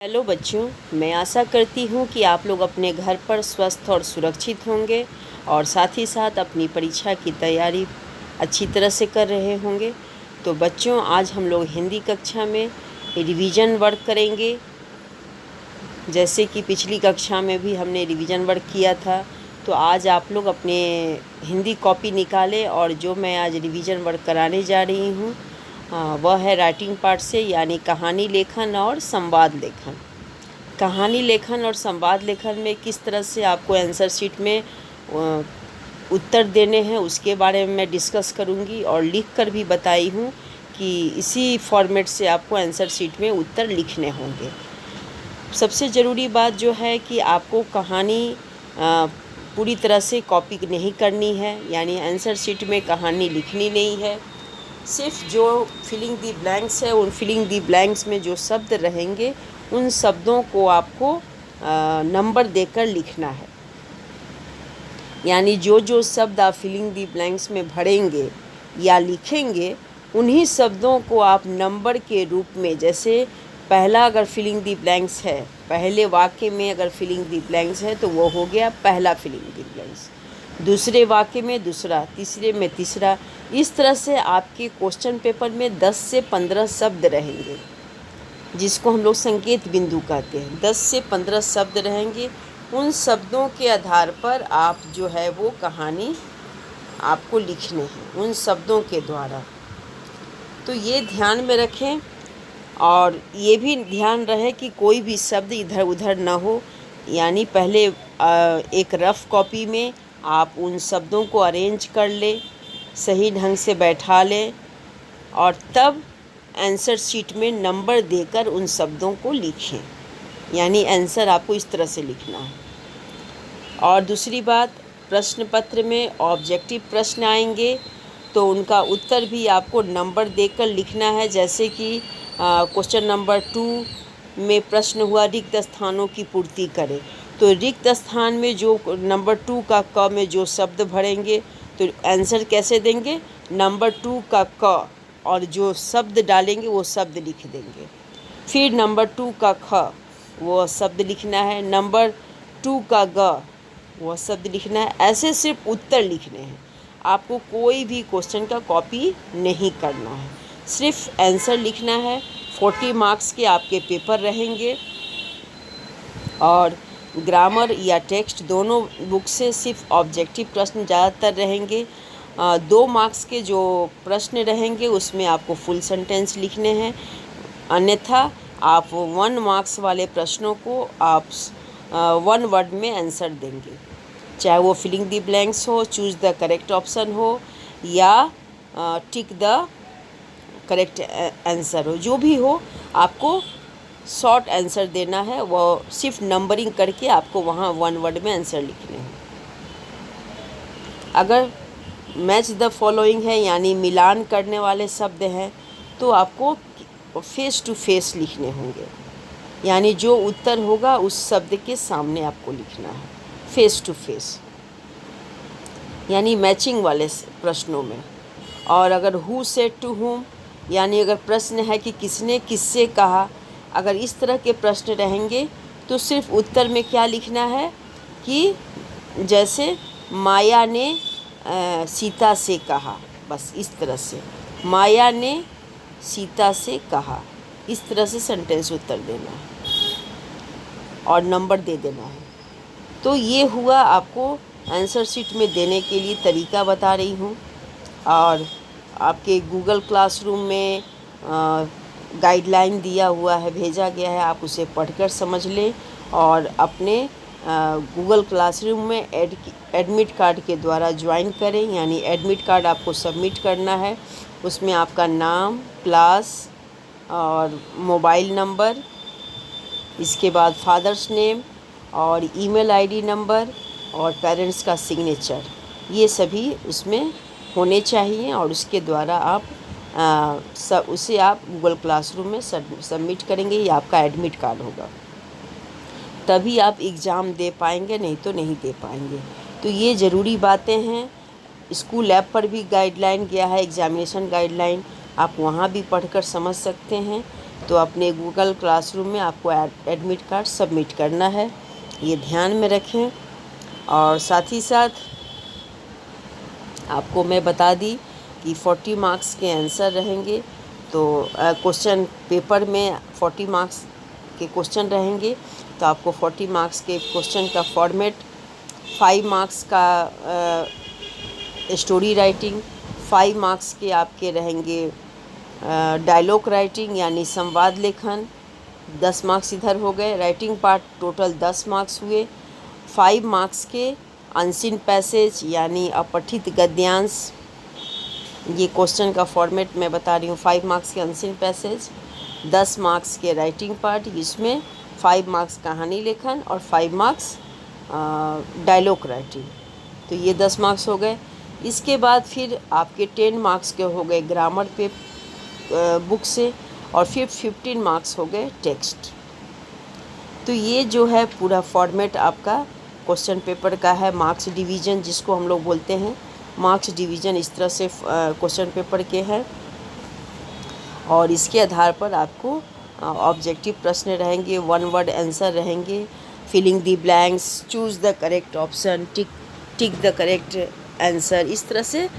Hello बच्चों, मैं आशा करती हूँ कि आप लोग अपने घर पर स्वस्थ और सुरक्षित होंगे और साथ ही साथ अपनी परीक्षा की तैयारी अच्छी तरह से कर रहे होंगे। तो बच्चों, आज हम लोग हिंदी कक्षा में रिवीजन वर्क करेंगे। जैसे कि पिछली कक्षा में भी हमने रिवीजन वर्क किया था, तो आज आप लोग अपने हिंदी कॉपी निकालें और जो मैं आज रिवीजन वर्क कराने जा रही हूँ वह है राइटिंग पार्ट से, यानी कहानी लेखन और संवाद लेखन। कहानी लेखन और संवाद लेखन में किस तरह से आपको आंसर शीट में उत्तर देने हैं उसके बारे में मैं डिस्कस करूंगी और लिख कर भी बताई हूँ कि इसी फॉर्मेट से आपको आंसर शीट में उत्तर लिखने होंगे। सबसे ज़रूरी बात जो है कि आपको कहानी पूरी तरह से कॉपी नहीं करनी है, यानी आंसर शीट में कहानी लिखनी नहीं है। सिर्फ जो फिलिंग दी ब्लैंक्स है, उन फिलिंग दी ब्लैंक्स में जो शब्द रहेंगे उन शब्दों को आपको नंबर देकर लिखना है। यानी जो जो शब्द आप फिलिंग दी ब्लैंक्स में भरेंगे या लिखेंगे उन्हीं शब्दों को आप नंबर के रूप में, जैसे पहला अगर फिलिंग दी ब्लैंक्स है, पहले वाक्य में अगर फिलिंग दी ब्लैंक्स है तो वो हो गया पहला फिलिंग दी ब्लैंक्स, दूसरे वाक्य में दूसरा, तीसरे में तीसरा। इस तरह से आपके क्वेश्चन पेपर में 10 से 15 शब्द रहेंगे, जिसको हम लोग संकेत बिंदु कहते हैं। 10 से 15 शब्द रहेंगे। उन शब्दों के आधार पर आप जो है वो कहानी आपको लिखने हैं उन शब्दों के द्वारा। तो ये ध्यान में रखें और ये भी ध्यान रहे कि कोई भी शब्द इधर उधर ना हो। यानी पहले एक रफ़ कॉपी में आप उन शब्दों को अरेंज कर लें, सही ढंग से बैठा लें और तब आंसर शीट में नंबर देकर उन शब्दों को लिखें। यानी आंसर आपको इस तरह से लिखना है। और दूसरी बात, प्रश्न पत्र में ऑब्जेक्टिव प्रश्न आएंगे तो उनका उत्तर भी आपको नंबर देकर लिखना है। जैसे कि क्वेश्चन नंबर 2 में प्रश्न हुआ रिक्त स्थानों की पूर्ति करें, तो रिक्त स्थान में जो नंबर 2 का क में जो शब्द भरेंगे तो आंसर कैसे देंगे, नंबर 2 का क और जो शब्द डालेंगे वो शब्द लिख देंगे। फिर नंबर 2 का ख वो शब्द लिखना है, नंबर 2 का ग वो शब्द लिखना है। ऐसे सिर्फ उत्तर लिखने हैं, आपको कोई भी क्वेश्चन का कॉपी नहीं करना है, सिर्फ आंसर लिखना है। 40 मार्क्स के आपके पेपर रहेंगे और ग्रामर या टेक्स्ट दोनों बुक से सिर्फ ऑब्जेक्टिव प्रश्न ज़्यादातर रहेंगे। 2 मार्क्स के जो प्रश्न रहेंगे उसमें आपको फुल सेंटेंस लिखने हैं, अन्यथा आप 1 मार्क्स वाले प्रश्नों को आप 1 वर्ड में आंसर देंगे, चाहे वो फिलिंग दी ब्लैंक्स हो, चूज़ द करेक्ट ऑप्शन हो या टिक द करेक्ट आंसर हो। जो भी हो आपको शॉर्ट आंसर देना है, वो सिर्फ नंबरिंग करके आपको वहाँ 1 वर्ड में आंसर लिखने हैं। अगर मैच द फॉलोइंग है यानी मिलान करने वाले शब्द हैं तो आपको फेस टू फेस लिखने होंगे, यानी जो उत्तर होगा उस शब्द के सामने आपको लिखना है फेस टू फेस, यानी मैचिंग वाले प्रश्नों में। और अगर हु सेड टू हुम, यानी अगर प्रश्न है कि किसने किससे कहा, अगर इस तरह के प्रश्न रहेंगे तो सिर्फ उत्तर में क्या लिखना है कि जैसे माया ने सीता से कहा, बस इस तरह से माया ने सीता से कहा, इस तरह से सेंटेंस उत्तर देना है और नंबर दे देना है। तो ये हुआ आपको आंसर शीट में देने के लिए तरीका बता रही हूँ। और आपके गूगल क्लासरूम में गाइडलाइन दिया हुआ है, भेजा गया है, आप उसे पढ़कर समझ लें और अपने गूगल क्लासरूम में एडमिट कार्ड के द्वारा ज्वाइन करें। यानी एडमिट कार्ड आपको सबमिट करना है, उसमें आपका नाम, क्लास और मोबाइल नंबर, इसके बाद फादर्स नेम और ईमेल आईडी नंबर और पेरेंट्स का सिग्नेचर, ये सभी उसमें होने चाहिए और उसके द्वारा आप उसे आप गूगल क्लासरूम में सबमिट करेंगे। ये आपका एडमिट कार्ड होगा, तभी आप एग्ज़ाम दे पाएंगे, नहीं तो नहीं दे पाएंगे। तो ये ज़रूरी बातें हैं। स्कूल ऐप पर भी गाइडलाइन गया है, एग्ज़ामिनेशन गाइडलाइन, आप वहाँ भी पढ़कर समझ सकते हैं। तो अपने गूगल क्लासरूम में आपको एडमिट कार्ड सबमिट करना है, ये ध्यान में रखें। और साथ ही साथ आपको मैं बता दी कि 40 मार्क्स के आंसर रहेंगे। तो क्वेश्चन पेपर में 40 मार्क्स के क्वेश्चन रहेंगे, तो आपको 40 मार्क्स के क्वेश्चन का फॉर्मेट, 5 मार्क्स का स्टोरी राइटिंग, 5 मार्क्स के आपके रहेंगे डायलॉग राइटिंग यानी संवाद लेखन, 10 मार्क्स इधर हो गए। राइटिंग पार्ट टोटल 10 मार्क्स हुए। 5 मार्क्स के अनसीन पैसेज यानी अपठित गद्यांश, ये क्वेश्चन का फॉर्मेट मैं बता रही हूँ। 5 मार्क्स के अनसीन पैसेज, 10 मार्क्स के राइटिंग पार्ट, इसमें 5 मार्क्स कहानी लेखन और 5 मार्क्स डायलॉग राइटिंग, तो ये 10 मार्क्स हो गए। इसके बाद फिर आपके 10 मार्क्स के हो गए ग्रामर पे बुक से, और फिर 15 मार्क्स हो गए टेक्स्ट। तो ये जो है पूरा फॉर्मेट आपका क्वेश्चन पेपर का है। मार्क्स डिवीज़न जिसको हम लोग बोलते हैं, मार्क्स डिवीज़न इस तरह से क्वेश्चन पेपर के हैं। और इसके आधार पर आपको ऑब्जेक्टिव प्रश्न रहेंगे, 1 वर्ड आंसर रहेंगे, filling the blanks, choose the correct option, tick the correct answer. इस तरह से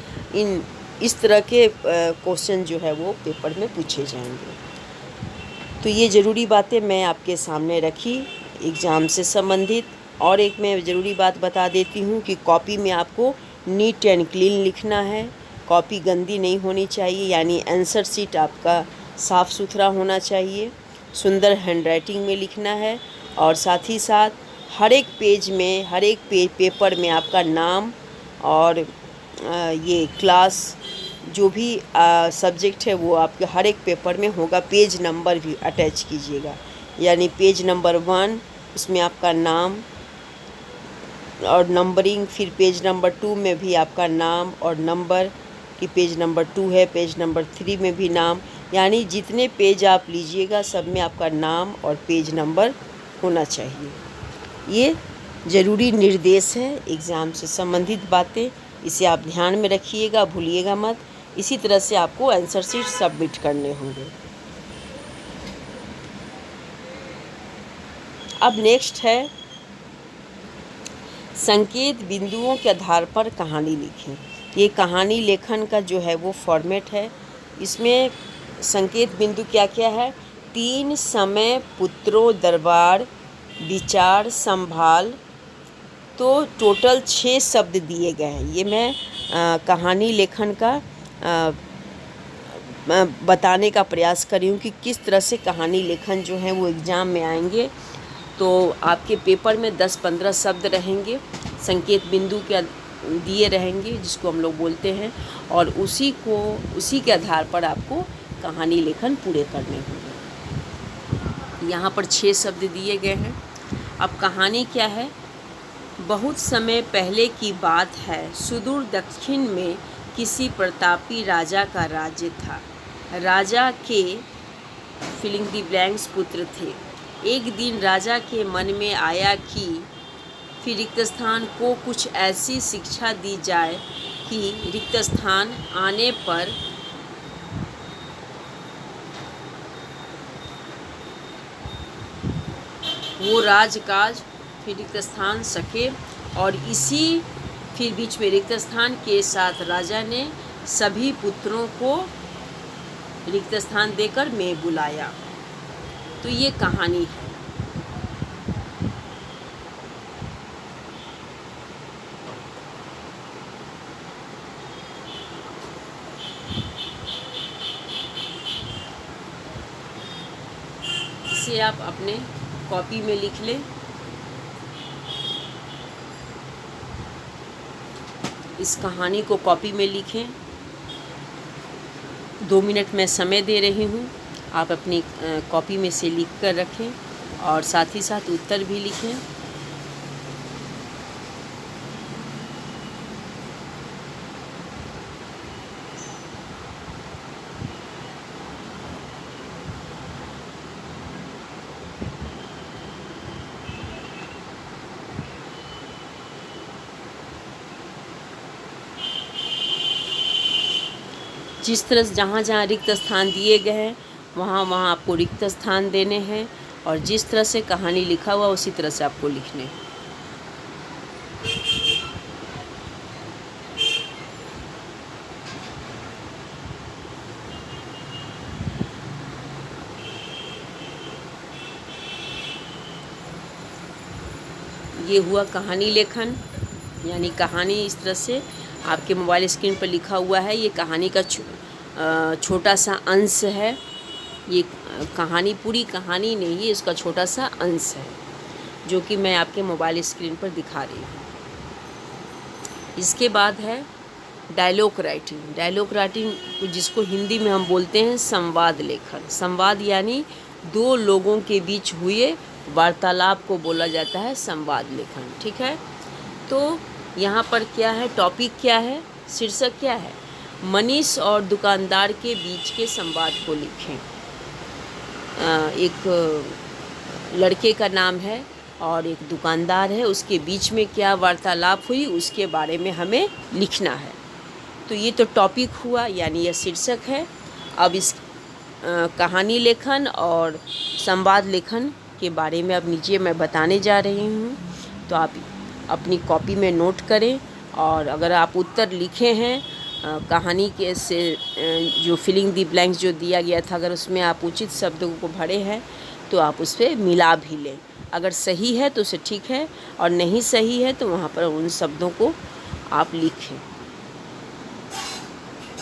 इस तरह के क्वेश्चन जो है वो पेपर में पूछे जाएंगे। तो ये ज़रूरी बातें मैं आपके सामने रखी एग्ज़ाम से संबंधित। और एक मैं ज़रूरी बात बता देती हूँ कि कॉपी में आपको नीट एंड क्लीन लिखना है, कॉपी गंदी नहीं होनी चाहिए, यानी आंसर शीट आपका साफ़ सुथरा होना चाहिए, सुंदर हैंडराइटिंग में लिखना है। और साथ ही साथ हर एक पेज में, हर एक पेपर में आपका नाम और ये क्लास जो भी सब्जेक्ट है वो आपके हर एक पेपर में होगा। पेज नंबर भी अटैच कीजिएगा, यानी पेज नंबर 1 उसमें आपका नाम और नंबरिंग, फिर पेज नंबर 2 में भी आपका नाम और नंबर कि पेज नंबर 2 है, पेज नंबर 3 में भी नाम, यानी जितने पेज आप लीजिएगा सब में आपका नाम और पेज नंबर होना चाहिए। ये ज़रूरी निर्देश है एग्ज़ाम से संबंधित बातें, इसे आप ध्यान में रखिएगा, भूलिएगा मत। इसी तरह से आपको आंसर शीट सबमिट करने होंगे। अब नेक्स्ट है संकेत बिंदुओं के आधार पर कहानी लिखें। ये कहानी लेखन का जो है वो फॉर्मेट है। इसमें संकेत बिंदु क्या क्या है? 3 समय, पुत्रों, दरबार, विचार, संभाल, तो टोटल 6 शब्द दिए गए हैं। ये मैं कहानी लेखन का बताने का प्रयास करी हूँ कि किस तरह से कहानी लेखन जो है वो एग्ज़ाम में आएंगे। तो आपके पेपर में 10-15 शब्द रहेंगे, संकेत बिंदु के दिए रहेंगे जिसको हम लोग बोलते हैं, और उसी के आधार पर आपको कहानी लेखन पूरे करने होंगे। यहाँ पर 6 शब्द दिए गए हैं। अब कहानी क्या है? बहुत समय पहले की बात है, सुदूर दक्षिण में किसी प्रतापी राजा का राज्य था। राजा के फिलिंग द ब्लैंक्स पुत्र थे। एक दिन राजा के मन में आया कि फिर रिक्त स्थान को कुछ ऐसी शिक्षा दी जाए कि रिक्त स्थान आने पर वो राजकाज फिर रिक्त स्थान सके। और इसी फिर बीच में रिक्त स्थान के साथ राजा ने सभी पुत्रों को रिक्त स्थान देकर मैं बुलाया। तो ये कहानी है। इसे आप अपने कॉपी में लिख लें। इस कहानी को कॉपी में लिखें। 2 मिनट मैं समय दे रही हूँ, आप अपनी कॉपी में से लिख कर रखें और साथ ही साथ उत्तर भी लिखें। जिस तरह जहाँ जहाँ रिक्त स्थान दिए गए हैं वहाँ वहाँ आपको रिक्त स्थान देने हैं और जिस तरह से कहानी लिखा हुआ उसी तरह से आपको लिखने हैं। ये हुआ कहानी लेखन, यानी कहानी इस तरह से आपके मोबाइल स्क्रीन पर लिखा हुआ है। ये कहानी का छोटा सा अंश है। ये कहानी पूरी कहानी नहीं है, इसका छोटा सा अंश है जो कि मैं आपके मोबाइल स्क्रीन पर दिखा रही हूँ। इसके बाद है डायलॉग राइटिंग। डायलॉग राइटिंग जिसको हिंदी में हम बोलते हैं संवाद लेखन। संवाद यानी दो लोगों के बीच हुए वार्तालाप को बोला जाता है संवाद लेखन। ठीक है, तो यहाँ पर क्या है, टॉपिक क्या है, शीर्षक क्या है, मनीष और दुकानदार के बीच के संवाद को लिखें। एक लड़के का नाम है और एक दुकानदार है, उसके बीच में क्या वार्तालाप हुई उसके बारे में हमें लिखना है। तो ये तो टॉपिक हुआ, यानी यह शीर्षक है। अब इस कहानी लेखन और संवाद लेखन के बारे में अब नीचे मैं बताने जा रही हूँ, तो आप अपनी कॉपी में नोट करें। और अगर आप उत्तर लिखे हैं कहानी के से जो फिलिंग दी ब्लैंक्स जो दिया गया था, अगर उसमें आप उचित शब्दों को भरे हैं तो आप उस पर मिला भी लें। अगर सही है तो उसे ठीक है, और नहीं सही है तो वहाँ पर उन शब्दों को आप लिखें।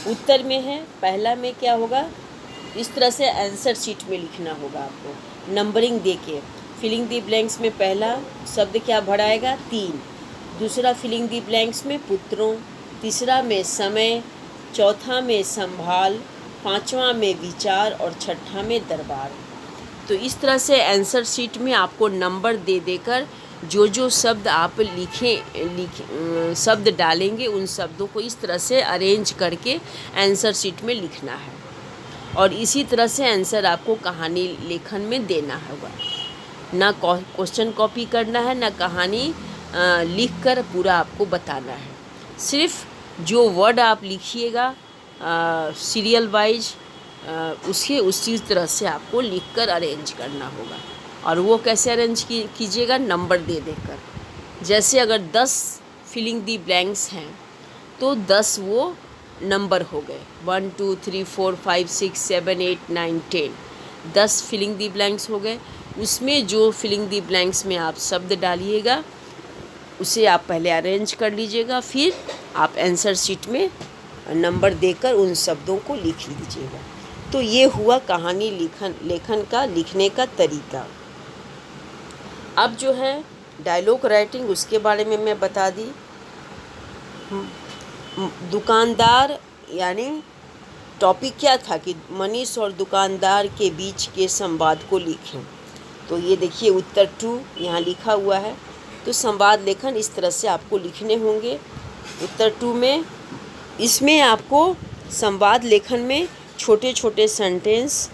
उत्तर में है, पहला में क्या होगा, इस तरह से आंसर शीट में लिखना होगा आपको नंबरिंग देके। फिलिंग दी ब्लैंक्स में पहला शब्द क्या भराएगा, 3। दूसरा फिलिंग दी ब्लैंक्स में पुत्रों, तीसरा में समय, चौथा में संभाल, पांचवा में विचार और छठा में दरबार। तो इस तरह से आंसर शीट में आपको नंबर दे देकर जो शब्द आप शब्द डालेंगे उन शब्दों को इस तरह से अरेंज करके आंसर शीट में लिखना है। और इसी तरह से आंसर आपको कहानी लेखन में देना होगा। ना क्वेश्चन कॉपी करना है, ना कहानी लिख कर पूरा आपको बताना है। सिर्फ जो वर्ड आप लिखिएगा सीरियल वाइज उसी तरह से आपको लिखकर अरेंज करना होगा। और वो कैसे अरेंज कीजिएगा, नंबर दे देकर। जैसे अगर 10 फिलिंग दी ब्लैंक्स हैं तो 10 वो नंबर हो गए, 1 2 3 4 5 6 7 8 9 10, 10 फिलिंग दी ब्लैंक्स हो गए। उसमें जो फिलिंग दी ब्लैंक्स में आप शब्द डालिएगा उसे आप पहले अरेंज कर लीजिएगा, फिर आप आंसर शीट में नंबर देकर उन शब्दों को लिख लीजिएगा। तो ये हुआ कहानी लेखन का लिखने का तरीका। अब जो है डायलॉग राइटिंग, उसके बारे में मैं बता दी। दुकानदार यानी टॉपिक क्या था कि मनीष और दुकानदार के बीच के संवाद को लिखें। तो ये देखिए उत्तर 2 यहाँ लिखा हुआ है। तो संवाद लेखन इस तरह से आपको लिखने होंगे उत्तर 2 में। इसमें आपको संवाद लेखन में छोटे छोटे सेंटेंस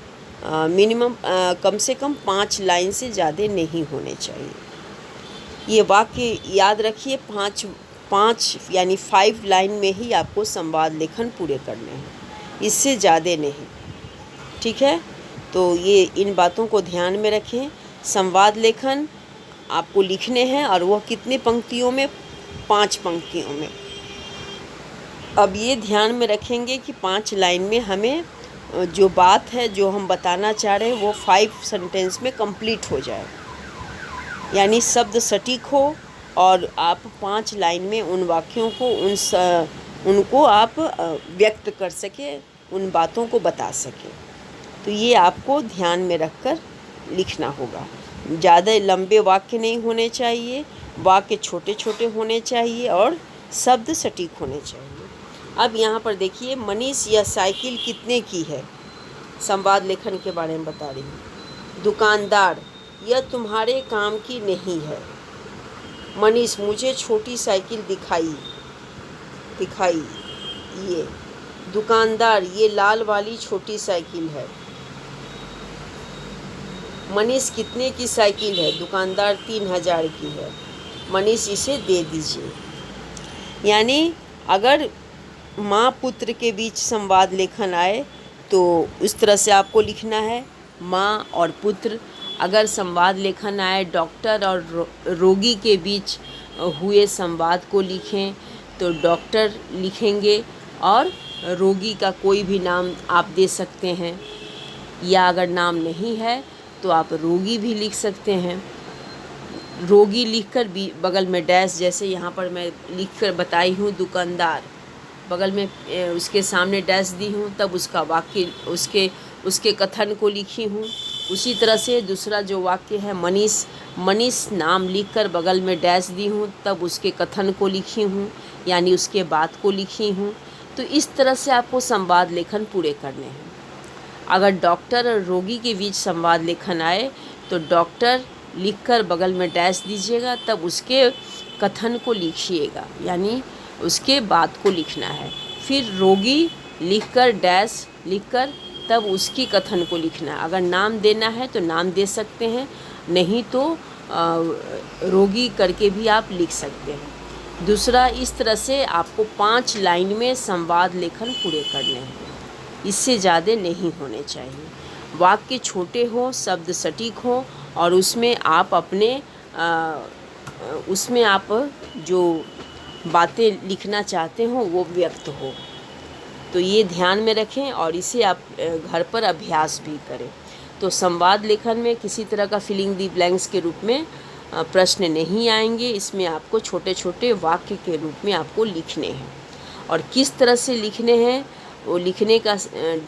मिनिमम कम से कम 5 लाइन से ज़्यादा नहीं होने चाहिए। ये वाक्य याद रखिए, 5 यानी 5 लाइन में ही आपको संवाद लेखन पूरे करने हैं, इससे ज़्यादा नहीं। ठीक है, तो ये इन बातों को ध्यान में रखें। संवाद लेखन आपको लिखने हैं और वह कितने पंक्तियों में, 5 पंक्तियों में। अब ये ध्यान में रखेंगे कि 5 लाइन में हमें जो बात है जो हम बताना चाह रहे हैं वो 5 सेंटेंस में कंप्लीट हो जाए, यानी शब्द सटीक हो और आप 5 लाइन में उन वाक्यों को उनको आप व्यक्त कर सके, उन बातों को बता सके। तो ये आपको ध्यान में रखकर लिखना होगा। ज़्यादा लंबे वाक्य नहीं होने चाहिए, वाक्य छोटे छोटे होने चाहिए और शब्द सटीक होने चाहिए। अब यहाँ पर देखिए, मनीष यह साइकिल कितने की है, संवाद लेखन के बारे में बता रही हूँ। दुकानदार, यह तुम्हारे काम की नहीं है। मनीष, मुझे छोटी साइकिल दिखाई। ये दुकानदार, ये लाल वाली छोटी साइकिल है। मनीष, कितने की साइकिल है? दुकानदार, 3000 की है। मनीष, इसे दे दीजिए। यानी अगर माँ पुत्र के बीच संवाद लेखन आए तो इस तरह से आपको लिखना है। माँ और पुत्र, अगर संवाद लेखन आए डॉक्टर और रोगी के बीच हुए संवाद को लिखें तो डॉक्टर लिखेंगे और रोगी का कोई भी नाम आप दे सकते हैं, या अगर नाम नहीं है तो आप रोगी भी लिख सकते हैं। रोगी लिखकर भी बगल में डैश, जैसे यहाँ पर मैं लिखकर बताई हूँ दुकानदार, बगल में उसके सामने डैश दी हूँ, तब उसका वाक्य उसके कथन को लिखी हूँ। उसी तरह से दूसरा जो वाक्य है मनीष, मनीष नाम लिखकर बगल में डैश दी हूँ, तब उसके कथन को लिखी हूँ, यानी उसके बात को लिखी हूँ। तो इस तरह से आपको संवाद लेखन पूरे करने हैं। अगर डॉक्टर और रोगी के बीच संवाद लेखन आए तो डॉक्टर लिखकर बगल में डैश दीजिएगा, तब उसके कथन को लिखिएगा, यानी उसके बात को लिखना है। फिर रोगी लिखकर डैश लिखकर तब उसकी कथन को लिखना है। अगर नाम देना है तो नाम दे सकते हैं, नहीं तो रोगी करके भी आप लिख सकते हैं। दूसरा, इस तरह से आपको 5 लाइन में संवाद लेखन पूरे करने हैं, इससे ज़्यादा नहीं होने चाहिए। वाक्य छोटे हो, शब्द सटीक हो और उसमें आप जो बातें लिखना चाहते हो वो व्यक्त हो। तो ये ध्यान में रखें और इसे आप घर पर अभ्यास भी करें। तो संवाद लेखन में किसी तरह का फिलिंग द ब्लैंक्स के रूप में प्रश्न नहीं आएंगे। इसमें आपको छोटे छोटे वाक्य के रूप में आपको लिखने हैं, और किस तरह से लिखने हैं, वो लिखने का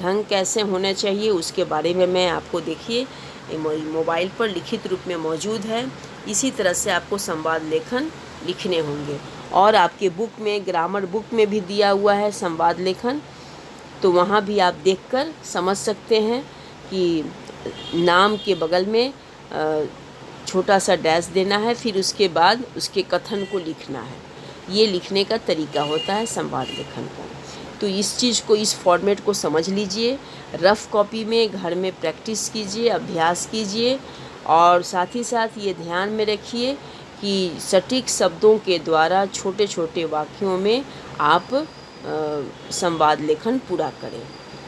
ढंग कैसे होना चाहिए उसके बारे में मैं आपको देखिए मोबाइल पर लिखित रूप में मौजूद है। इसी तरह से आपको संवाद लेखन लिखने होंगे, और आपके बुक में, ग्रामर बुक में भी दिया हुआ है संवाद लेखन, तो वहाँ भी आप देखकर समझ सकते हैं कि नाम के बगल में छोटा सा डैश देना है, फिर उसके बाद उसके कथन को लिखना है। ये लिखने का तरीका होता है संवाद लेखन का। तो इस चीज़ को, इस फॉर्मेट को समझ लीजिए। रफ़ कॉपी में घर में प्रैक्टिस कीजिए, अभ्यास कीजिए, और साथ ही साथ ये ध्यान में रखिए कि सटीक शब्दों के द्वारा छोटे छोटे वाक्यों में आप संवाद लेखन पूरा करें,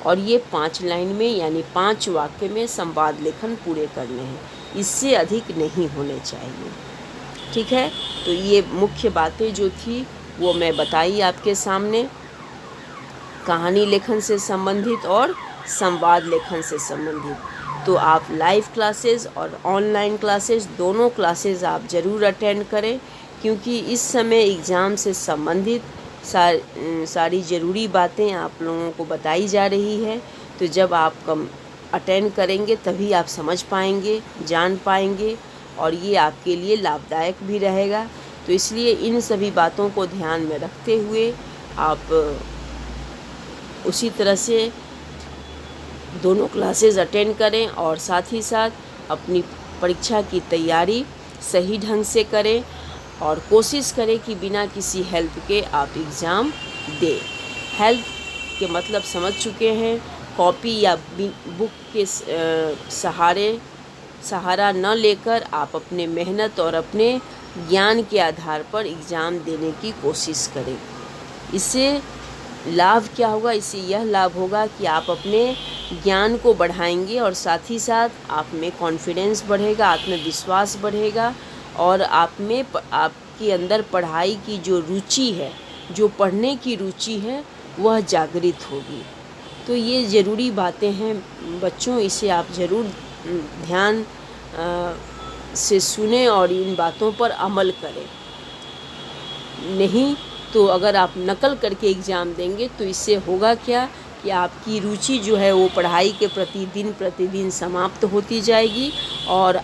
और ये 5 लाइन में यानी 5 वाक्य में संवाद लेखन पूरे करने हैं, इससे अधिक नहीं होने चाहिए। ठीक है, तो ये मुख्य बातें जो थी वो मैं बताई आपके सामने, कहानी लेखन से संबंधित और संवाद लेखन से संबंधित। तो आप लाइव क्लासेस और ऑनलाइन क्लासेस, दोनों क्लासेस आप ज़रूर अटेंड करें, क्योंकि इस समय एग्ज़ाम से संबंधित सारी ज़रूरी बातें आप लोगों को बताई जा रही है। तो जब आप अटेंड करेंगे तभी आप समझ पाएंगे, जान पाएंगे, और ये आपके लिए लाभदायक भी रहेगा। तो इसलिए इन सभी बातों को ध्यान में रखते हुए आप उसी तरह से दोनों क्लासेस अटेंड करें, और साथ ही साथ अपनी परीक्षा की तैयारी सही ढंग से करें, और कोशिश करें कि बिना किसी हेल्प के आप एग्ज़ाम दें। हेल्प के मतलब समझ चुके हैं, कॉपी या बुक के सहारा न लेकर आप अपने मेहनत और अपने ज्ञान के आधार पर एग्ज़ाम देने की कोशिश करें। इससे लाभ क्या होगा? इससे यह लाभ होगा कि आप अपने ज्ञान को बढ़ाएंगे, और साथ ही साथ आप में कॉन्फिडेंस बढ़ेगा, आत्मविश्वास बढ़ेगा, और आपके अंदर पढ़ाई की जो रुचि है, जो पढ़ने की रुचि है, वह जागृत होगी। तो ये ज़रूरी बातें हैं बच्चों, इसे आप ज़रूर ध्यान से सुने और इन बातों पर अमल करें। नहीं तो अगर आप नकल करके एग्ज़ाम देंगे तो इससे होगा क्या कि आपकी रुचि जो है वो पढ़ाई के प्रति दिन प्रतिदिन समाप्त होती जाएगी, और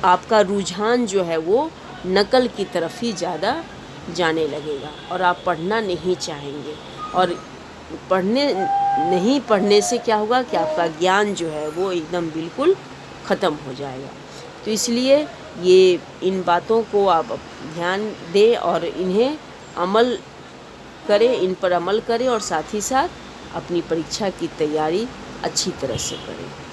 आपका रुझान जो है वो नकल की तरफ ही ज़्यादा जाने लगेगा, और आप पढ़ना नहीं चाहेंगे। और नहीं पढ़ने से क्या होगा कि आपका ज्ञान जो है वो एकदम बिल्कुल ख़त्म हो जाएगा। तो इसलिए इन बातों को आप ध्यान दें और इन्हें अमल करें, इन पर अमल करें, और साथ ही साथ अपनी परीक्षा की तैयारी अच्छी तरह से करें।